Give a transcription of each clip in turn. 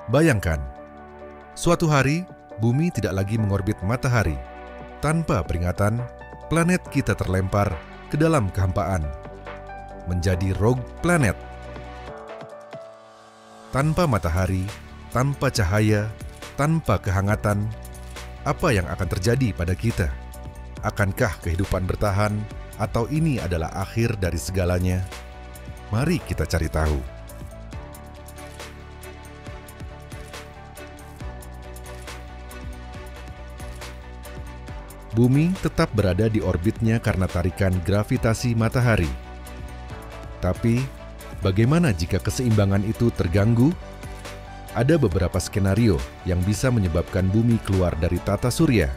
Bayangkan, suatu hari bumi tidak lagi mengorbit matahari. Tanpa peringatan, planet kita terlempar ke dalam kehampaan, menjadi rogue planet. Tanpa matahari, tanpa cahaya, tanpa kehangatan, apa yang akan terjadi pada kita? Akankah kehidupan bertahan, atau ini adalah akhir dari segalanya? Mari kita cari tahu. Bumi tetap berada di orbitnya karena tarikan gravitasi matahari. Tapi, bagaimana jika keseimbangan itu terganggu? Ada beberapa skenario yang bisa menyebabkan bumi keluar dari tata surya.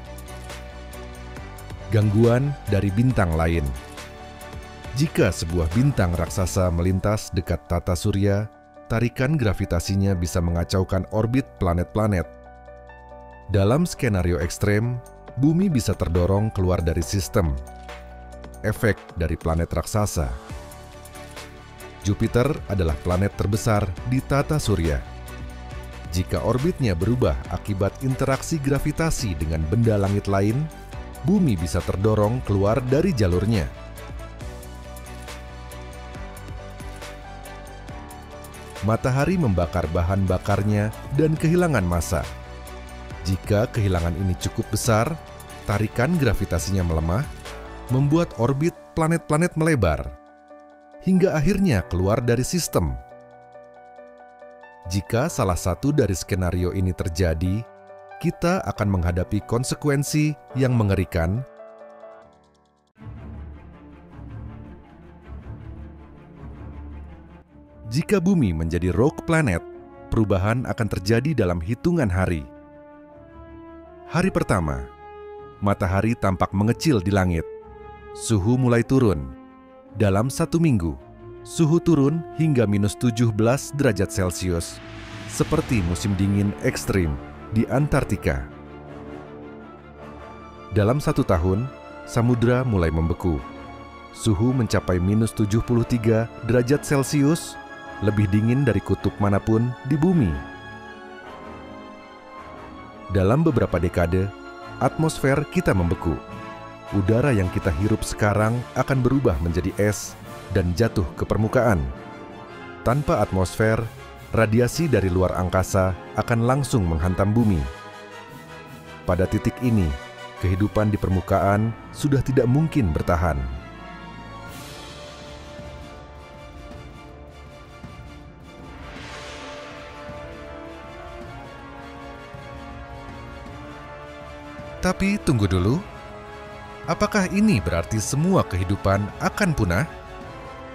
Gangguan dari bintang lain. Jika sebuah bintang raksasa melintas dekat tata surya, tarikan gravitasinya bisa mengacaukan orbit planet-planet. Dalam skenario ekstrem, bumi bisa terdorong keluar dari sistem. Efek dari planet raksasa. Jupiter adalah planet terbesar di tata surya. Jika orbitnya berubah akibat interaksi gravitasi dengan benda langit lain, bumi bisa terdorong keluar dari jalurnya. Matahari membakar bahan bakarnya dan kehilangan massa. Jika kehilangan ini cukup besar, tarikan gravitasinya melemah, membuat orbit planet-planet melebar, hingga akhirnya keluar dari sistem. Jika salah satu dari skenario ini terjadi, kita akan menghadapi konsekuensi yang mengerikan. Jika bumi menjadi rogue planet, perubahan akan terjadi dalam hitungan hari. Hari pertama, matahari tampak mengecil di langit. Suhu mulai turun. Dalam 1 minggu, suhu turun hingga -17 derajat Celcius, seperti musim dingin ekstrim di Antartika. Dalam 1 tahun, samudra mulai membeku. Suhu mencapai -73 derajat Celcius, lebih dingin dari kutub manapun di bumi. Dalam beberapa dekade, atmosfer kita membeku. Udara yang kita hirup sekarang akan berubah menjadi es dan jatuh ke permukaan. Tanpa atmosfer, radiasi dari luar angkasa akan langsung menghantam bumi. Pada titik ini, kehidupan di permukaan sudah tidak mungkin bertahan. Tapi tunggu dulu, apakah ini berarti semua kehidupan akan punah?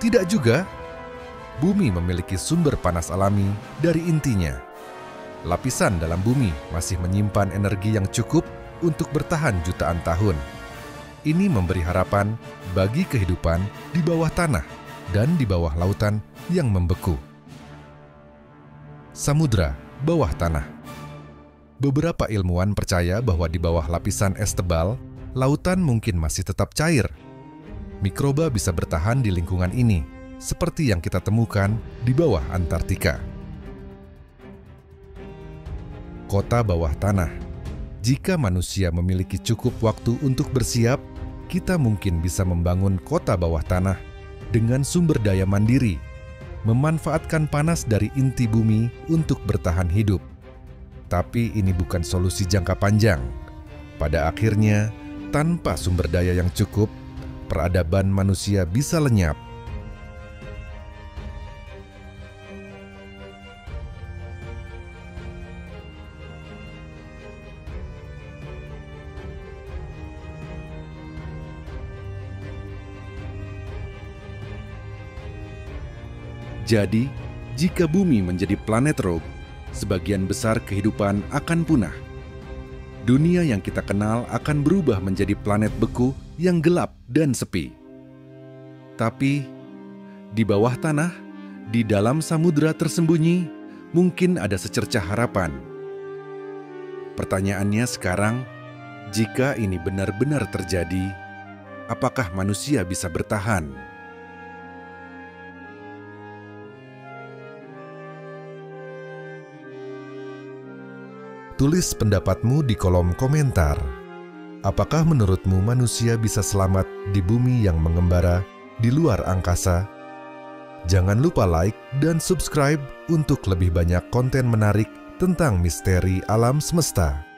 Tidak juga. Bumi memiliki sumber panas alami dari intinya. Lapisan dalam bumi masih menyimpan energi yang cukup untuk bertahan jutaan tahun. Ini memberi harapan bagi kehidupan di bawah tanah dan di bawah lautan yang membeku. Samudra bawah tanah. Beberapa ilmuwan percaya bahwa di bawah lapisan es tebal, lautan mungkin masih tetap cair. Mikroba bisa bertahan di lingkungan ini, seperti yang kita temukan di bawah Antartika. Kota bawah tanah. Jika manusia memiliki cukup waktu untuk bersiap, kita mungkin bisa membangun kota bawah tanah dengan sumber daya mandiri, memanfaatkan panas dari inti bumi untuk bertahan hidup. Tapi ini bukan solusi jangka panjang. Pada akhirnya, tanpa sumber daya yang cukup, peradaban manusia bisa lenyap. Jadi, jika bumi menjadi planet rogue, sebagian besar kehidupan akan punah. Dunia yang kita kenal akan berubah menjadi planet beku yang gelap dan sepi. Tapi, di bawah tanah, di dalam samudra tersembunyi, mungkin ada secercah harapan. Pertanyaannya sekarang, jika ini benar-benar terjadi, apakah manusia bisa bertahan? Tulis pendapatmu di kolom komentar. Apakah menurutmu manusia bisa selamat di bumi yang mengembara di luar angkasa? Jangan lupa like dan subscribe untuk lebih banyak konten menarik tentang misteri alam semesta.